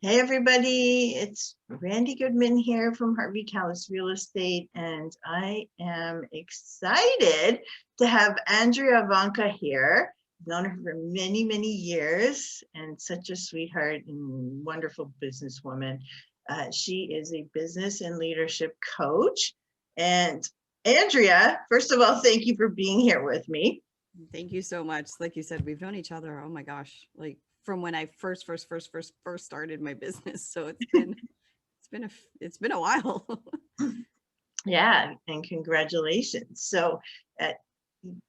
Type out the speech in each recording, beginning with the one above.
Hey everybody, it's Randy Goodman here from Harvey Callis Real Estate, and I am excited to have Andrea Ivanka here. I've known her for many, many years and such a sweetheart and wonderful businesswoman. She is a business and leadership coach. And Andrea, first of all, thank you for being here with me. Thank you so much. Like you said, we've known each other. Oh my gosh, like from when I first started my business. So it's been a while. Yeah, and congratulations. So, uh,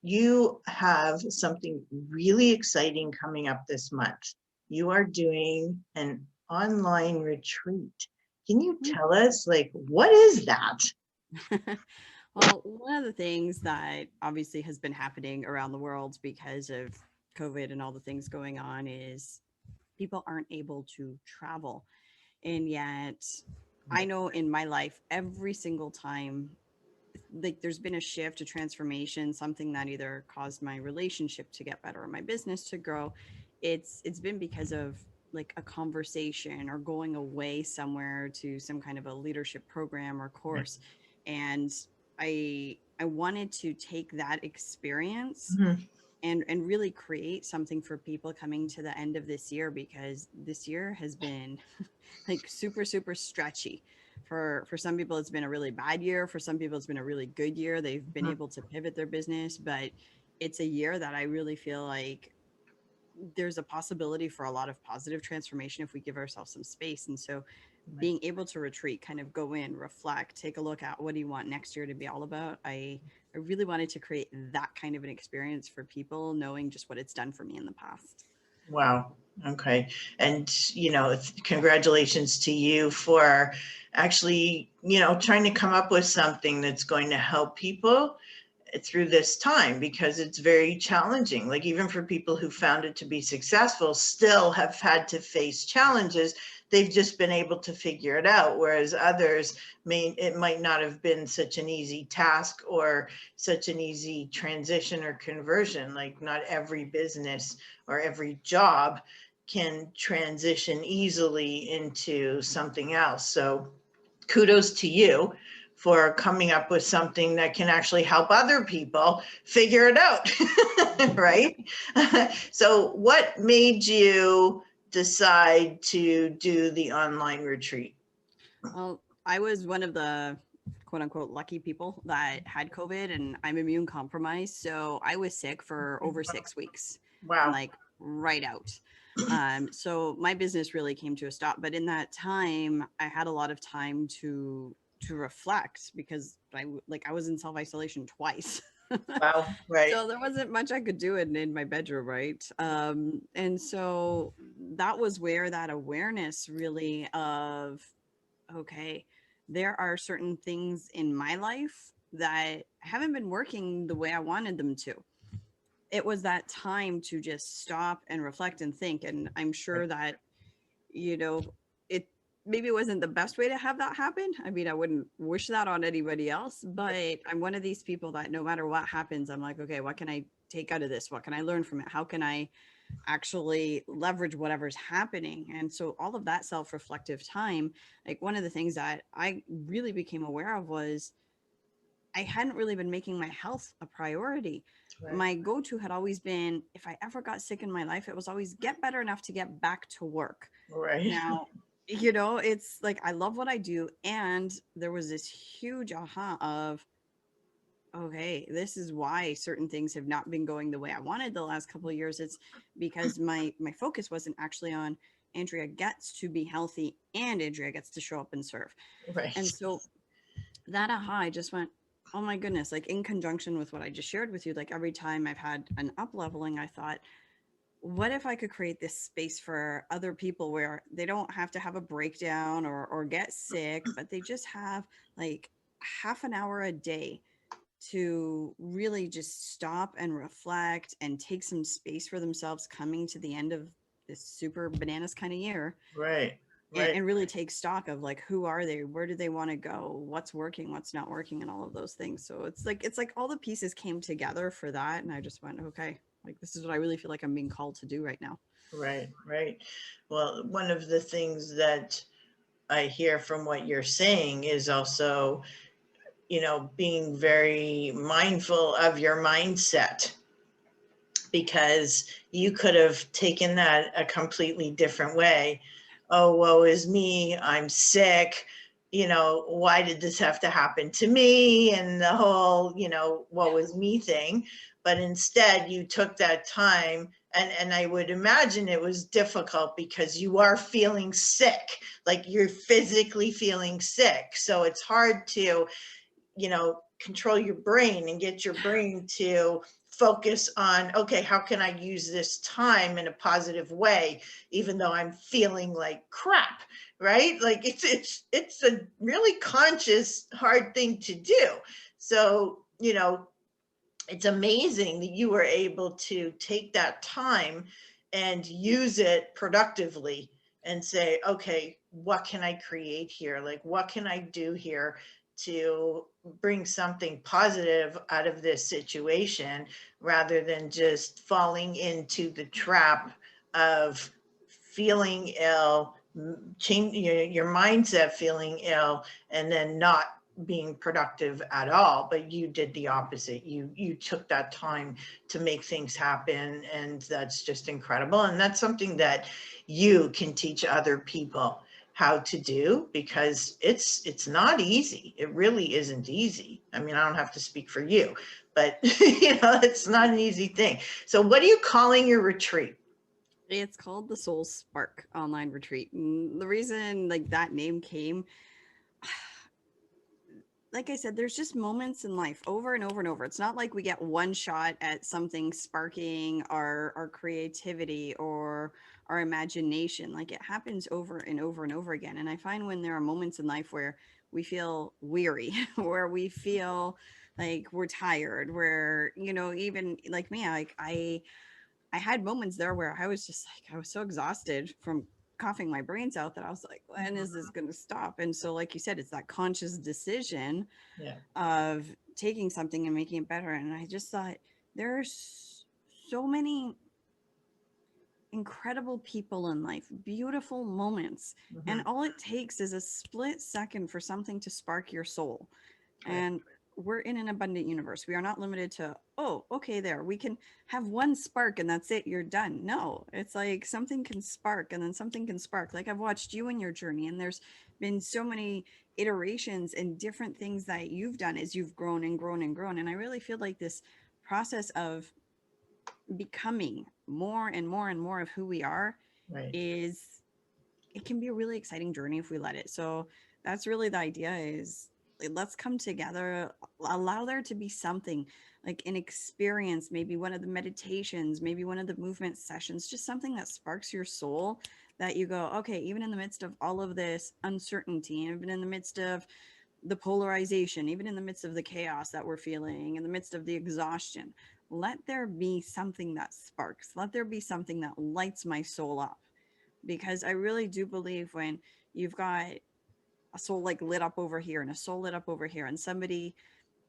you have something really exciting coming up this month. You are doing an online retreat. Can you tell us, like, what is that? Well, one of the things that obviously has been happening around the world because of COVID and all the things going on is people aren't able to travel. And yet, I know in my life, every single time like there's been a shift, a transformation, something that either caused my relationship to get better or my business to grow. It's been because of like a conversation or going away somewhere to some kind of a leadership program or course. And I wanted to take that experience Mhm. and really create something for people coming to the end of this year, because this year has been like super stretchy. For some people it's been a really bad year, for some people it's been a really good year, they've been able to pivot their business, but it's a year that I really feel like there's a possibility for a lot of positive transformation if we give ourselves some space. And so being able to retreat, kind of go in, reflect, take a look at what do you want next year to be all about. I really wanted to create that kind of an experience for people, knowing just what it's done for me in the past. Wow. Okay. And, congratulations to you for actually, trying to come up with something that's going to help people through this time, because it's very challenging. Like, even for people who found it to be successful, still have had to face challenges. They've just been able to figure it out, whereas others it might not have been such an easy task or such an easy transition or conversion. Like, not every business or every job can transition easily into something else. So kudos to you for coming up with something that can actually help other people figure it out. Right? So what made you decide to do the online retreat? Well, I was one of the quote unquote lucky people that had COVID, and I'm immune compromised. So I was sick for over 6 weeks and Wow. like right out. So my business really came to a stop. But in that time, I had a lot of time to reflect, because I was in self isolation twice. Wow. Right. So there wasn't much I could do in my bedroom, right? And so that was where that awareness really of, okay, there are certain things in my life that haven't been working the way I wanted them to. It was that time to just stop and reflect and think. And I'm sure that, you know, it maybe it wasn't the best way to have that happen. I mean, I wouldn't wish that on anybody else, but I'm one of these people that no matter what happens, I'm like, okay, what can I take out of this? What can I learn from it? How can I actually leverage whatever's happening? And so all of that self-reflective time, like one of the things that I really became aware of was I hadn't really been making my health a priority. Right. My go-to had always been, if I ever got sick in my life, it was always get better enough to get back to work. Right. Now, it's like I love what I do, and there was this huge aha of, okay, this is why certain things have not been going the way I wanted the last couple of years. It's because my focus wasn't actually on Andrea gets to be healthy and Andrea gets to show up and serve. And Right. so that aha, I just went, oh my goodness, like in conjunction with what I just shared with you, like every time I've had an up leveling, I thought, what if I could create this space for other people where they don't have to have a breakdown or get sick, but they just have like half an hour a day to really just stop and reflect and take some space for themselves coming to the end of this super bananas kind of year, Right. Right. and really take stock of like who are they, where do they want to go, what's working, what's not working, and all of those things. So it's like all the pieces came together for that, and I just went, okay, Like, this is what I really feel like I'm being called to do right now. Right, right. Well, one of the things that I hear from what you're saying is also, being very mindful of your mindset, because you could have taken that a completely different way. Oh, woe is me, I'm sick. Why did this have to happen to me? And the whole, woe is me thing. But instead, you took that time, and I would imagine it was difficult because you are feeling sick, like you're physically feeling sick. So it's hard to, control your brain and get your brain to focus on, okay, how can I use this time in a positive way, even though I'm feeling like crap, right? Like it's a really conscious, hard thing to do. So, it's amazing that you were able to take that time and use it productively and say, okay, what can I create here? Like, what can I do here to bring something positive out of this situation, rather than just falling into the trap of feeling ill, change your mindset, feeling ill, and then not being productive at all. But you did the opposite. You took that time to make things happen, and that's just incredible. And that's something that you can teach other people how to do, because it's not easy. It really isn't easy. I mean, I don't have to speak for you, but it's not an easy thing. So what are you calling your retreat? It's called the Soul Spark Online Retreat. And the reason like that name came, like I said, there's just moments in life over and over and over. It's not like we get one shot at something sparking our creativity or our imagination. Like, it happens over and over and over again. And I find when there are moments in life where we feel weary, where we feel like we're tired, where, even like me, like I had moments there where I was just like, I was so exhausted from coughing my brains out that I was like, when is this going to stop? And so, like you said, it's that conscious decision Yeah. of taking something and making it better. And I just thought, there's so many incredible people in life, beautiful moments. And Mm-hmm. all it takes is a split second for something to spark your soul. Right. And we're in an abundant universe. We are not limited to, oh, okay, there. We can have one spark and that's it. You're done. No, it's like something can spark and then something can spark. Like, I've watched you in your journey, and there's been so many iterations and different things that you've done as you've grown and grown and grown. And I really feel like this process of becoming more and more and more of who we are Right. is, it can be a really exciting journey if we let it. So that's really the idea, is like, let's come together, allow there to be something like an experience, maybe one of the meditations, maybe one of the movement sessions, just something that sparks your soul, that you go, okay, even in the midst of all of this uncertainty, even in the midst of the polarization, even in the midst of the chaos that we're feeling, in the midst of the exhaustion, let there be something that sparks, let there be something that lights my soul up. Because I really do believe when you've got a soul like lit up over here and a soul lit up over here, and somebody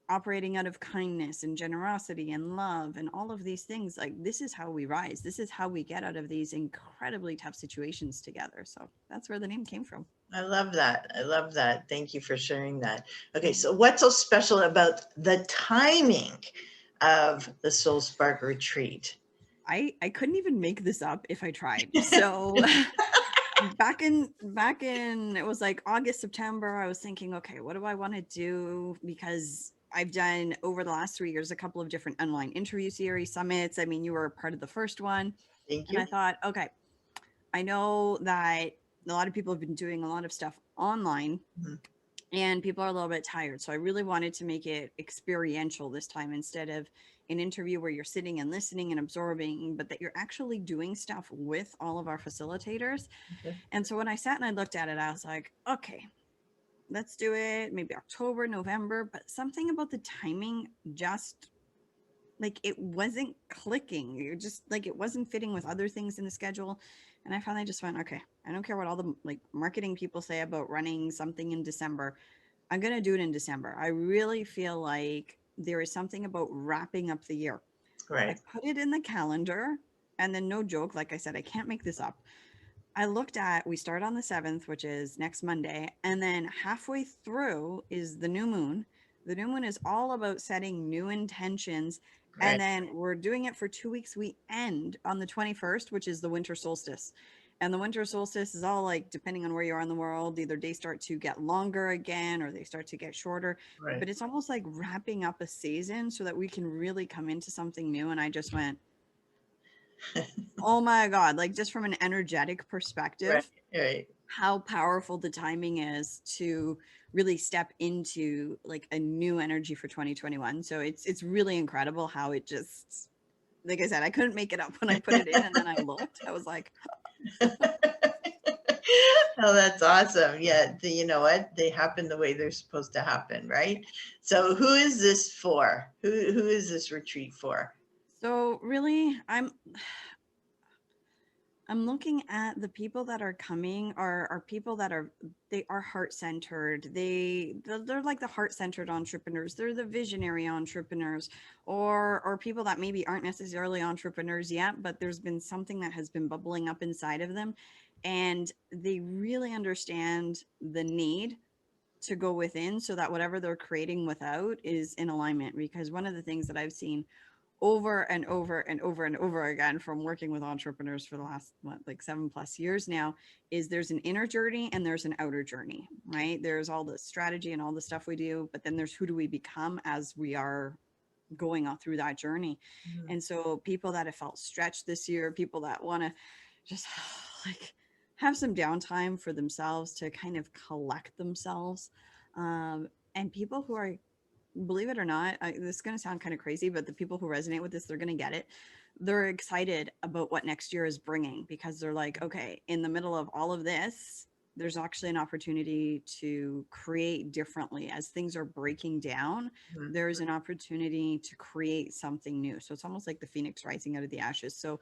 operating out of kindness and generosity and love and all of these things, like, this is how we rise. This is how we get out of these incredibly tough situations together. So that's where the name came from. I love that. I love that. Thank you for sharing that. Okay, so what's so special about the timing of the Soul Spark retreat? I couldn't even make this up if I tried. So back in it was like August, September, I was thinking, okay, what do I want to do? Because I've done over the last 3 years a couple of different online interview series, summits. I mean, you were a part of the first one. Thank And I you. thought, okay, I know that a lot of people have been doing a lot of stuff online, Mhm. and people are a little bit tired. So I really wanted to make it experiential this time, instead of an interview where you're sitting and listening and absorbing, but that you're actually doing stuff with all of our facilitators. Okay. And so when I sat and I looked at it, I was like, okay, let's do it maybe October, November. But something about the timing just, like, it wasn't clicking. It just, like, it wasn't fitting with other things in the schedule. And I finally just went, okay, I don't care what all the like marketing people say about running something in December. I'm going to do it in December. I really feel like there is something about wrapping up the year. I Right. put it in the calendar, and then no joke, like I said, I can't make this up. I looked at, we start on the 7th, which is next Monday, and then halfway through is the new moon. The new moon is all about setting new intentions. And Right. then we're doing it for 2 weeks. We end on the 21st, which is the winter solstice. And the winter solstice is all like, depending on where you are in the world, either days start to get longer again or they start to get shorter. Right. But it's almost like wrapping up a season so that we can really come into something new. And I just went, oh my God, like just from an energetic Right. perspective, Right. how powerful the timing is to really step into like a new energy for 2021. So it's really incredible how it just, like I said, I couldn't make it up when I put it in, and then I looked, I was like, Oh, that's awesome. Yeah, you know what? They happen the way they're supposed to happen, right? So who is this for? Who is this retreat for? so really I'm looking at the people that are coming are people that are, they are heart centered. They're like the heart centered entrepreneurs. They're the visionary entrepreneurs, or people that maybe aren't necessarily entrepreneurs yet, but there's been something that has been bubbling up inside of them, and they really understand the need to go within so that whatever they're creating without is in alignment. Because one of the things that I've seen over and over and over and over again from working with entrepreneurs for the last what, like 7+ years now, is there's an inner journey and there's an outer journey, right? There's all the strategy and all the stuff we do, but then there's who do we become as we are going on through that journey. Mhm. And so people that have felt stretched this year, people that want to just like have some downtime for themselves to kind of collect themselves, and people who are, believe it or not, this is going to sound kind of crazy, but the people who resonate with this, they're going to get it. They're excited about what next year is bringing because they're like, okay, in the middle of all of this, there's actually an opportunity to create differently as things are breaking down. Mhm. There's an opportunity to create something new. So it's almost like the phoenix rising out of the ashes. So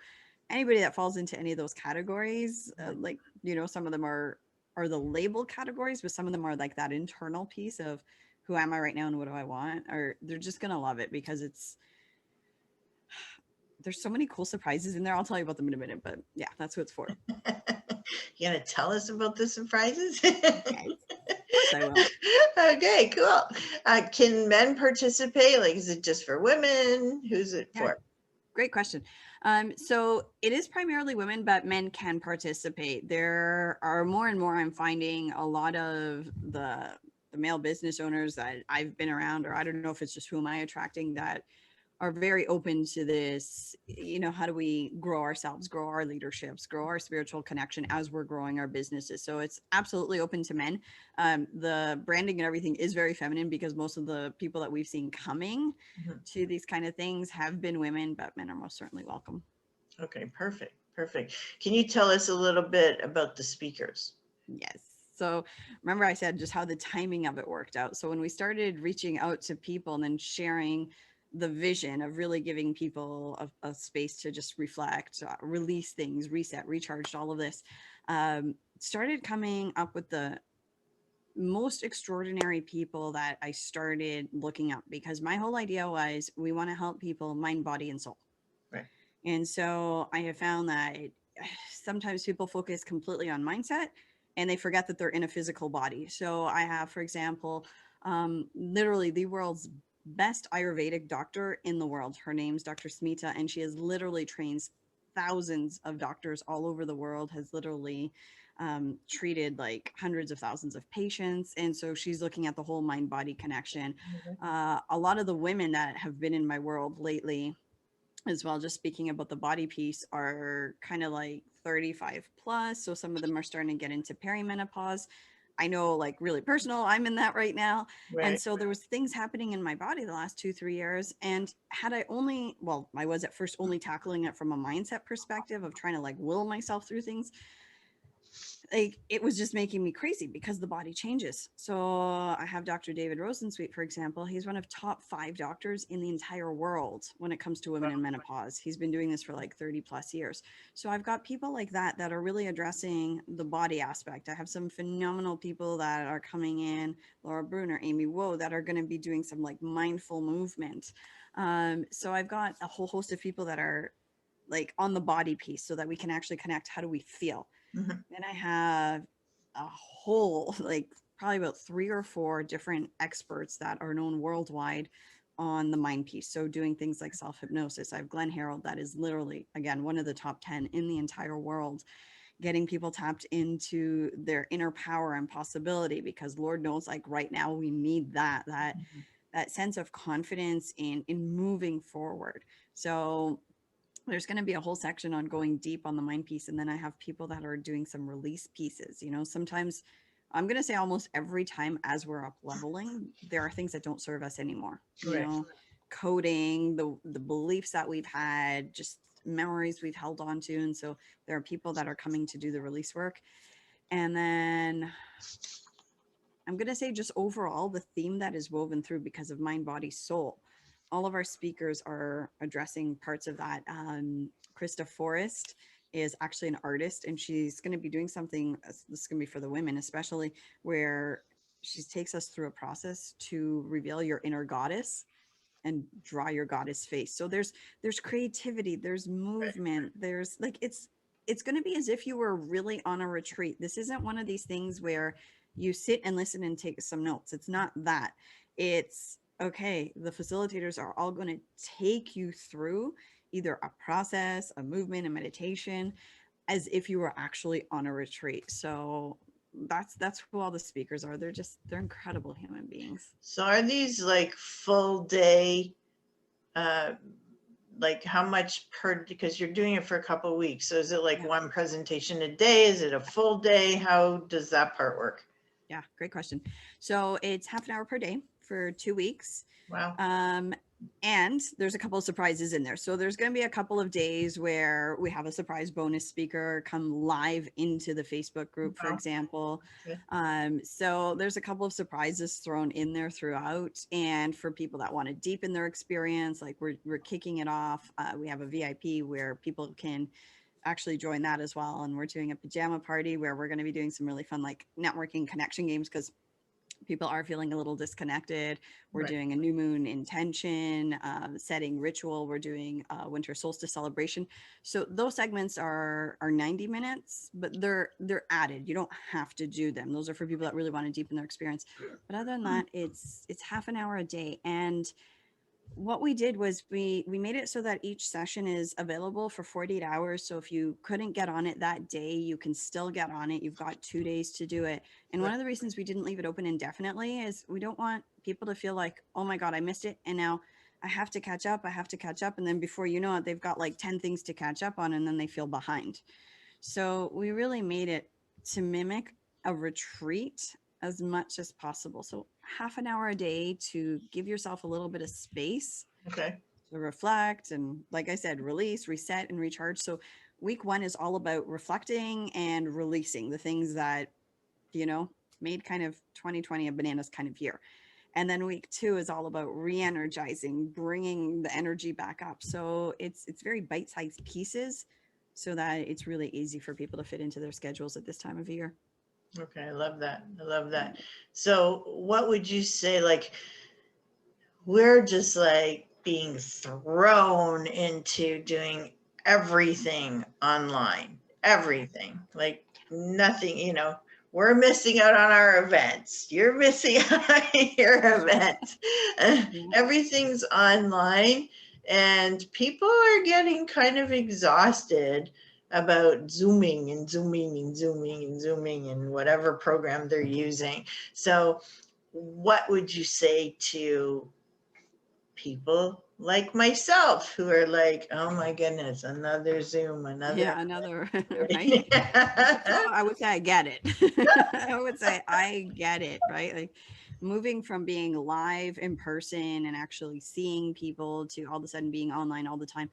anybody that falls into any of those categories, like, you know, some of them are the label categories, but some of them are like that internal piece of who am I right now and what do I want? Or they're just gonna love it because it's, there's so many cool surprises in there. I'll tell you about them in a minute, but yeah, that's what it's for. You gonna tell us about the surprises? Yes, of course I will. Okay, cool. Can men participate? Like, is it just for women? Who's it Yeah, for? great question. So it is primarily women, but men can participate. There are more and more, I'm finding a lot of the male business owners that I've been around, or I don't know if it's just who am I attracting, that are very open to this, you know, how do we grow ourselves, grow our leaderships, grow our spiritual connection as we're growing our businesses. So it's absolutely open to men. The branding and everything is very feminine because most of the people that we've seen coming Mhm. to these kind of things have been women, but men are most certainly welcome. Okay, perfect, perfect. Can you tell us a little bit about the speakers? Yes. So remember I said just how the timing of it worked out. So when we started reaching out to people and then sharing the vision of really giving people a space to just reflect, release things, reset, recharge, all of this, started coming up with the most extraordinary people that I started looking up, because my whole idea was we want to help people mind, body, and soul. Right. And so I have found that sometimes people focus completely on mindset and they forget that they're in a physical body. So I have, for example, literally the world's best Ayurvedic doctor in the world. Her name's Dr. Smita, and she has literally trains thousands of doctors all over the world, has literally treated like hundreds of thousands of patients. And so she's looking at the whole mind body connection. A lot of the women that have been in my world lately as well, just speaking about the body piece, are kind of like 35 plus. So some of them are starting to get into perimenopause. I know, like really personal, I'm in that right now. And Right. so there was things happening in my body the last 2-3 years. And had I only, well, I was at first only tackling it from a mindset perspective of trying to like will myself through things, like it was just making me crazy because the body changes. So I have Dr. David Rosensweet, for example. He's one of top 5 doctors in the entire world when it comes to women in menopause. He's been doing this for like 30+ years. So I've got people like that that are really addressing the body aspect. I have some phenomenal people that are coming in, Laura Bruner, Amy Woe, that are going to be doing some like mindful movement. So I've got a whole host of people that are like on the body piece so that we can actually connect. How do we feel? Mhm. Then I have a whole, like probably about 3 or 4 different experts that are known worldwide on the mind piece. So doing things like self hypnosis. I have Glenn Harrold, that is literally, again, one of the top 10 in the entire world, getting people tapped into their inner power and possibility, because Lord knows, like right now, we need that sense of confidence in moving forward. So there's going to be a whole section on going deep on the mind piece, and then I have people that are doing some release pieces. Sometimes I'm going to say almost every time as we're up leveling, there are things that don't serve us anymore. Right. Coding, the beliefs that we've had, just memories we've held on to. And so there are people that are coming to do the release work. And then I'm going to say, just overall, the theme that is woven through, because of mind, body, soul, all of our speakers are addressing parts of that. Krista Forrest is actually an artist, and she's going to be doing something, this is going to be for the women especially, where she takes us through a process to reveal your inner goddess and draw your goddess face. So there's creativity, there's movement, there's like, it's going to be as if you were really on a retreat. This isn't one of these things where you sit and listen and take some notes. It's not that. It's okay, the facilitators are all going to take you through either a process, a movement, a meditation, as if you were actually on a retreat. So that's who all the speakers are. They're incredible human beings. So are these like full day, uh, like how much per, because you're doing it for a couple of weeks. So is it like Yeah. one presentation a day? Is it a full day? How does that part work? Yeah, great question. So it's half an hour per day for 2 weeks. Wow. Um, and there's a couple of surprises in there. So there's going to be a couple of days where we have a surprise bonus speaker come live into the Facebook group, for Wow. example. Okay. So there's a couple of surprises thrown in there throughout. And for people that want to deepen their experience, like we're kicking it off. We have a VIP where people can actually join that as well. And we're doing a pajama party where we're going to be doing some really fun, like networking connection games, because people are feeling a little disconnected. We're Right. doing a new moon intention, setting ritual. We're doing a winter solstice celebration. So those segments are 90 minutes, but they're added. You don't have to do them. Those are for people that really want to deepen their experience. But other than that, it's half an hour a day. And what we did was we made it so that each session is available for 48 hours. So if you couldn't get on it that day, you can still get on it. You've got 2 days to do it. And one of the reasons we didn't leave it open indefinitely is we don't want people to feel like, oh my God, I missed it, and now I have to catch up. I have to catch up. And then before you know it, they've got like 10 things to catch up on, and then they feel behind. So we really made it to mimic a retreat as much as possible. So half an hour a day to give yourself a little bit of space Okay. to reflect and, like I said, release, reset, and recharge. So week 1 is all about reflecting and releasing the things that, made kind of 2020 a bananas kind of year. And then week 2 is all about re-energizing, bringing the energy back up. So it's very bite-sized pieces so that it's really easy for people to fit into their schedules at this time of year. Okay. I love that. I love that. So what would you say, like, we're just like being thrown into doing everything online, everything, like nothing, we're missing out on our events. You're missing out on your event. Yeah. Everything's online, and people are getting kind of exhausted about zooming and zooming and zooming and zooming and whatever program they're using. So what would you say to people like myself who are like, oh my goodness, another Zoom, another. Yeah, another, right? So I would say I get it. I would say I get it, right? Like moving from being live in person and actually seeing people to all of a sudden being online all the time.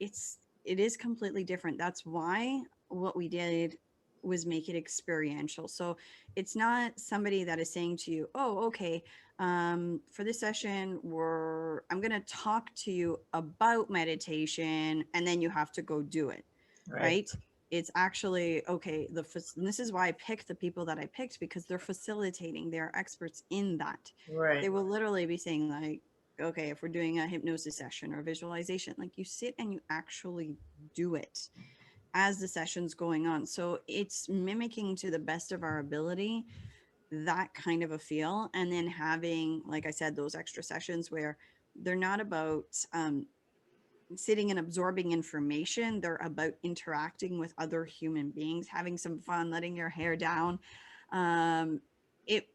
It is completely different. That's why what we did was make it experiential. So it's not somebody that is saying to you, oh, okay, for this session, I'm going to talk to you about meditation, and then you have to go do it, Right, right? It's actually okay. And this is why I picked the people that I picked, because they're facilitating. They're experts in that. They right, will literally be saying like, okay, if we're doing a hypnosis session or a visualization, like you sit and you actually do it as the session's going on. So it's mimicking to the best of our ability that kind of a feel. And then having, like I said, those extra sessions where they're not about sitting and absorbing information, they're about interacting with other human beings, having some fun, letting your hair down. Um, it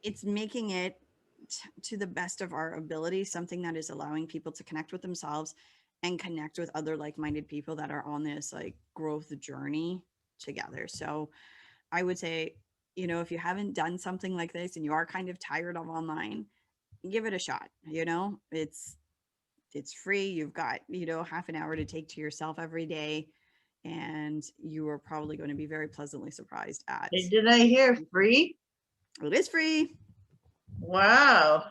it's making it to the best of our ability something that is allowing people to connect with themselves and connect with other like-minded people that are on this like growth journey together. So I would say, you know, if you haven't done something like this and you are kind of tired of online, give it a shot. You know, it's free. You've got, you know, half an hour to take to yourself every day, and you are probably going to be very pleasantly surprised at Hey, did I hear free? it is free. Wow.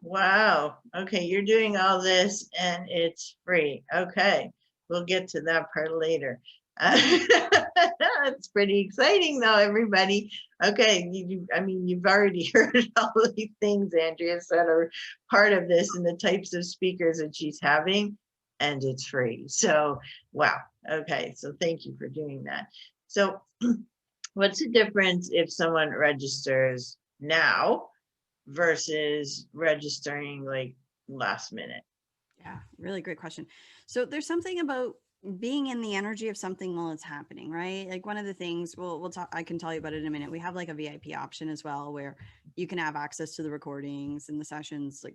Wow. Okay, you're doing all this and it's free. Okay, we'll get to that part later. It's pretty exciting though, everybody. Okay, I mean, you've already heard all these things Andrea said are part of this and the types of speakers that she's having, and it's free. So, wow. Okay, so thank you for doing that. So, what's the difference if someone registers now versus registering like last minute? Yeah, really great question. So there's something about being in the energy of something while it's happening, right? Like one of the things we'll talk, I can tell you about it in a minute. We have like a VIP option as well where you can have access to the recordings and the sessions like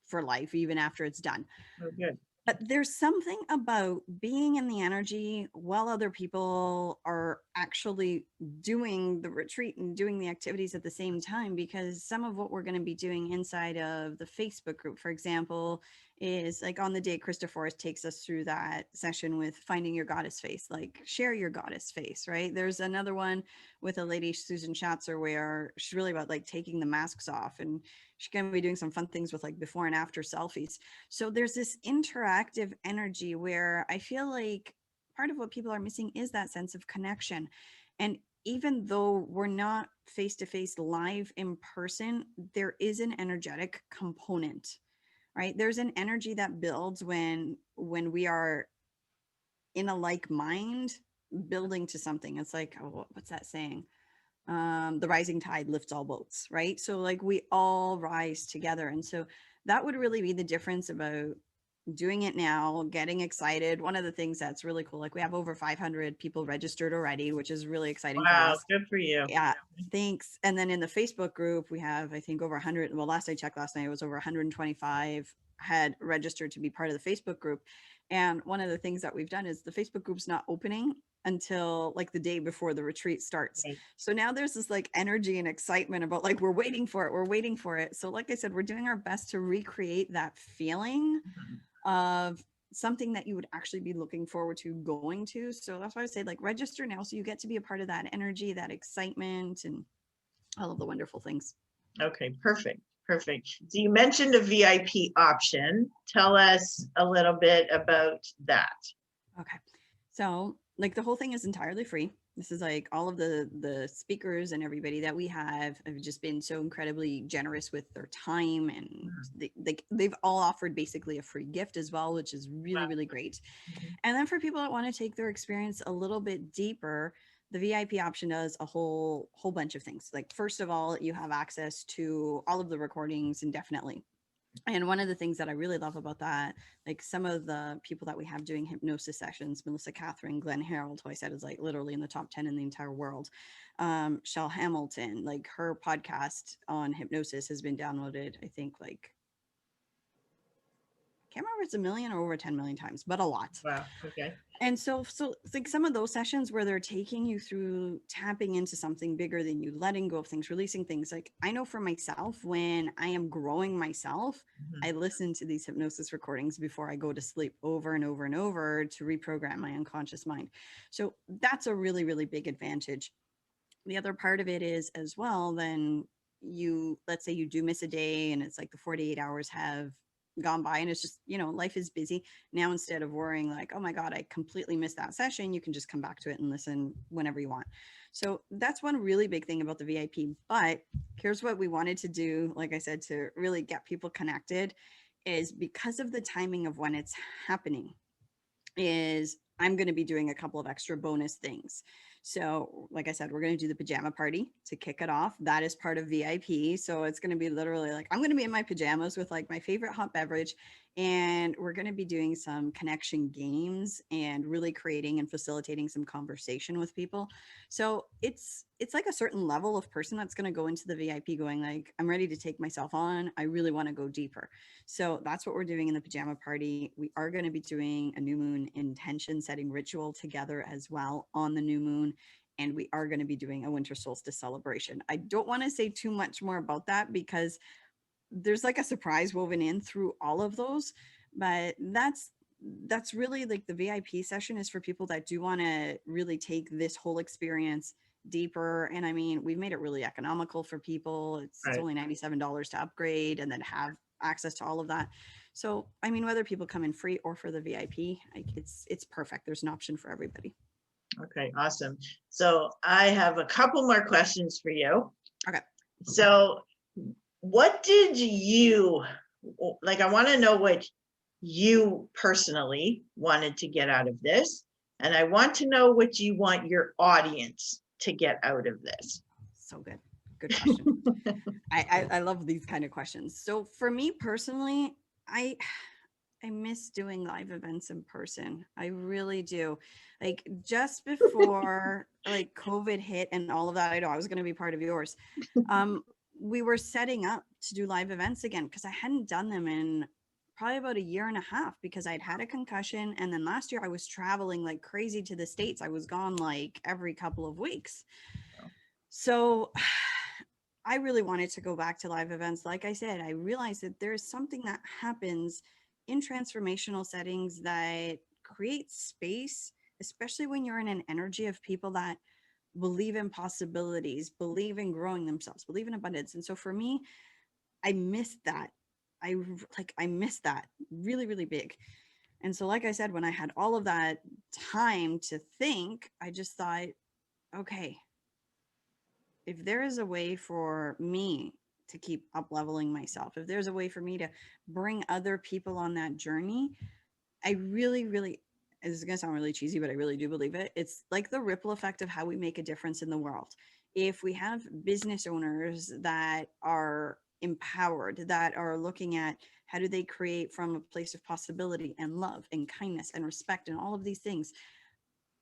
for life, even after it's done. Oh, good. But there's something about being in the energy while other people are actually doing the retreat and doing the activities at the same time, because some of what we're going to be doing inside of the Facebook group, for example, is like on the day Krista Forrest takes us through that session with finding your goddess face, like share your goddess face, right? There's another one with a lady, Susan Schatzer, where she's really about like taking the masks off, and she's going to be doing some fun things with like before and after selfies. So there's this interactive energy where I feel like part of what people are missing is that sense of connection. And even though we're not face to face live in person, there is an energetic component, right? There's an energy that builds when we are in a like mind building to something. It's like, oh, what's that saying? The rising tide lifts all boats, right? So like we all rise together. And so that would really be the difference about doing it now, getting excited. One of the things that's really cool, like we have over 500 people registered already, which is really exciting for Wow, us. good for you. Yeah, thanks. And then in the Facebook group, we have, I think, over 100. Well, last I checked last night, it was over 125 had registered to be part of the Facebook group. And one of the things that we've done is the Facebook group's not opening until like the day before the retreat starts. Right. So now there's this like energy and excitement about like, we're waiting for it. We're waiting for it. So like I said, we're doing our best to recreate that feeling of something that you would actually be looking forward to going to. So that's why I say like register now so you get to be a part of that energy, that excitement, and all of the wonderful things. Okay, perfect. Perfect. So you mentioned a VIP option. Tell us a little bit about that. Okay. So like the whole thing is entirely free. This is like all of the speakers and everybody that we have just been so incredibly generous with their time, and they've all offered basically a free gift as well, which is really, Wow. really great. And then for people that want to take their experience a little bit deeper, the VIP option does a whole bunch of things. Like first of all, you have access to all of the recordings indefinitely. And one of the things that I really love about that, like some of the people that we have doing hypnosis sessions, Melissa Catherine, Glenn Harold, who I said is like literally in the top 10 in the entire world. Shell Hamilton, like her podcast on hypnosis has been downloaded, I think like, I can't remember if it's a million or over 10 million times, but a lot. Wow. Okay. And so it's like some of those sessions where they're taking you through tapping into something bigger than you, letting go of things, releasing things. Like I know for myself, when I am growing myself, I listen to these hypnosis recordings before I go to sleep over and over and over to reprogram my unconscious mind. So that's a really, really big advantage. The other part of it is as well, then you, let's say you do miss a day and it's like the 48 hours have gone by, and it's just, life is busy now. Instead of worrying like, oh my God, I completely missed that session, you can just come back to it and listen whenever you want. So that's one really big thing about the VIP. But here's what we wanted to do, like I said, to really get people connected, is because of the timing of when it's happening, is I'm going to be doing a couple of extra bonus things. So, like I said, we're going to do the pajama party to kick it off. That is part of VIP. So, it's going to be literally like I'm going to be in my pajamas with like my favorite hot beverage, and we're going to be doing some connection games and really creating and facilitating some conversation with people. So, it's like a certain level of person that's going to go into the VIP going like, I'm ready to take myself on. I really want to go deeper. So that's what we're doing in the pajama party. We are going to be doing a new moon intention setting ritual together as well on the new moon. And we are going to be doing a winter solstice celebration. I don't want to say too much more about that because there's like a surprise woven in through all of those. But that's really like the VIP session is for people that do want to really take this whole experience deeper. And I mean, we've made it really economical for people. It's Right. only $97 to upgrade and then have access to all of that. So I mean, whether people come in free or for the VIP, like it's perfect. There's an option for everybody. Okay, awesome. So I have a couple more questions for you. Okay. So what did you like? I want to know what you personally wanted to get out of this. And I want to know what you want your audience to get out of this. So good. Good question. I love these kind of questions. So for me personally, I miss doing live events in person. I really do. Like just before like COVID hit and all of that, I know I was going to be part of yours. We were setting up to do live events again because I hadn't done them in probably about a year and a half because I'd had a concussion. And then last year I was traveling like crazy to the States. I was gone like every couple of weeks. So I really wanted to go back to live events. Like I said, I realized that there's something that happens in transformational settings that creates space, especially when you're in an energy of people that believe in possibilities, believe in growing themselves, believe in abundance. And so for me, I missed that. I missed that really, really big. And so, like I said, when I had all of that time to think, I just thought, okay, if there is a way for me to keep up leveling myself, if there's a way for me to bring other people on that journey, I really, really, this is going to sound really cheesy, but I really do believe it. It's like the ripple effect of how we make a difference in the world. If we have business owners that are empowered, that are looking at how do they create from a place of possibility and love and kindness and respect and all of these things,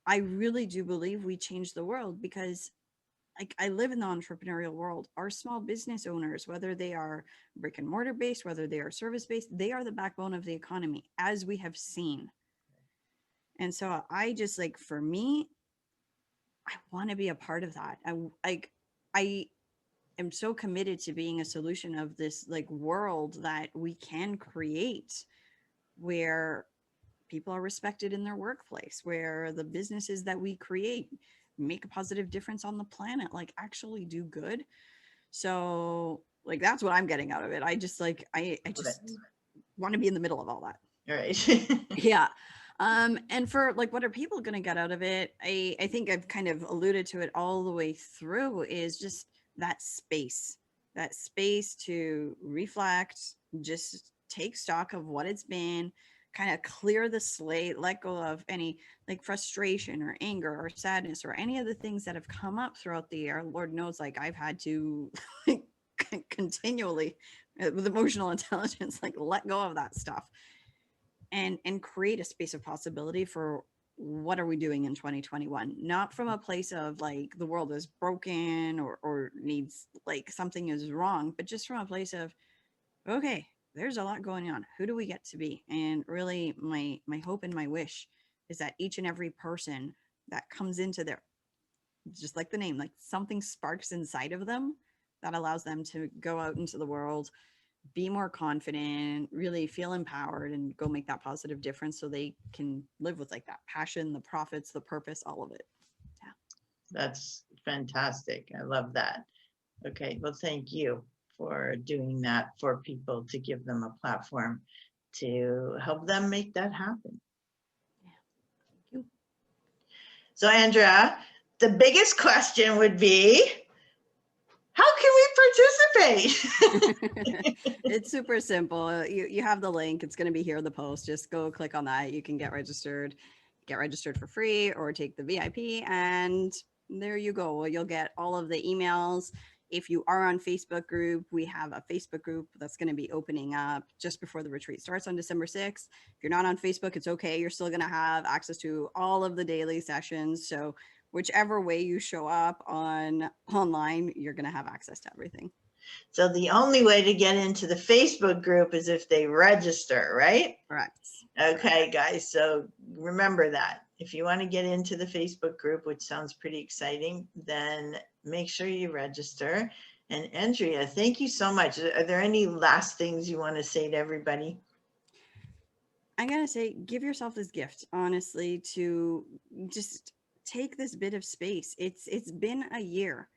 I really do believe we change the world because like I live in the entrepreneurial world. Our small business owners, whether they are brick and mortar based, whether they are service based, they are the backbone of the economy, as we have seen. And so I just like for me, I want to be a part of that. I am so committed to being a solution of this like world that we can create where people are respected in their workplace, where the businesses that we create make a positive difference on the planet, like actually do good. So like that's what I'm getting out of it. I just like I just want to be in the middle of all that. All right. Yeah. And for like what are people going to get out of it? I think I've kind of alluded to it all the way through is just that space to reflect, just take stock of what it's been, kind of clear the slate, let go of any like frustration or anger or sadness or any of the things that have come up throughout the year. Lord knows, like I've had to like, continually with emotional intelligence, like let go of that stuff and create a space of possibility for what are we doing in 2021, not from a place of like the world is broken or needs like something is wrong, but just from a place of okay, there's a lot going on, who do we get to be? And really my hope and my wish is that each and every person that comes into their, just like the name, like something sparks inside of them that allows them to go out into the world, be more confident, really feel empowered and go make that positive difference so they can live with like that passion, the profits, the purpose, all of it. Yeah. That's fantastic. I love that. Okay, well, thank you for doing that for people to give them a platform. to help them make that happen. Yeah. Thank you. So Andrea, the biggest question would be, how can we participate? It's super simple. You have the link. It's going to be here in the post. Just go click on that. You can get registered for free or take the VIP, and there you go. Well, you'll get all of the emails. If you are on Facebook group, we have a Facebook group that's going to be opening up just before the retreat starts on December 6th. If you're not on Facebook, it's okay. You're still going to have access to all of the daily sessions. So whichever way you show up online, you're going to have access to everything. So the only way to get into the Facebook group is if they register, right? Correct. Okay, guys. So remember that. If you want to get into the Facebook group, which sounds pretty exciting, then make sure you register. And Andrea, thank you so much. Are there any last things you want to say to everybody? I'm going to say, give yourself this gift, honestly, to just take this bit of space. It's been a year.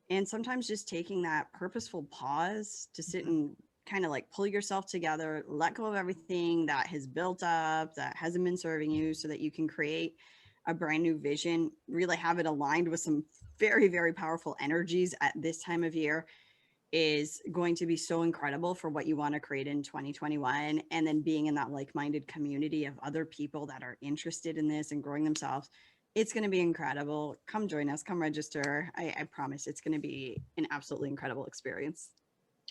And sometimes just taking that purposeful pause to sit and kind of like pull yourself together, let go of everything that has built up, that hasn't been serving you, so that you can create a brand new vision, really have it aligned with some very, very powerful energies at this time of year, is going to be so incredible for what you want to create in 2021. And then being in that like-minded community of other people that are interested in this and growing themselves, it's going to be incredible. Come join us, come register. I promise it's going to be an absolutely incredible experience.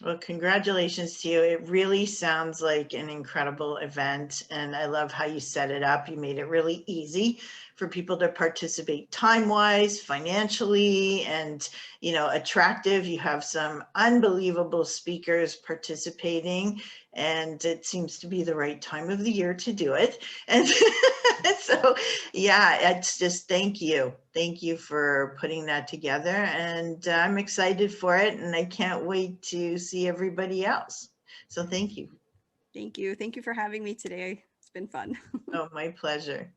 Well, congratulations to you. It really sounds like an incredible event, and I love how you set it up. You made it really easy for people to participate time-wise, financially, and, you know, attractive. You have some unbelievable speakers participating, and it seems to be the right time of the year to do it. And so, yeah, it's just thank you. Thank you for putting that together, and I'm excited for it, and I can't wait to see everybody else. So thank you. Thank you. Thank you for having me today. It's been fun. Oh, my pleasure.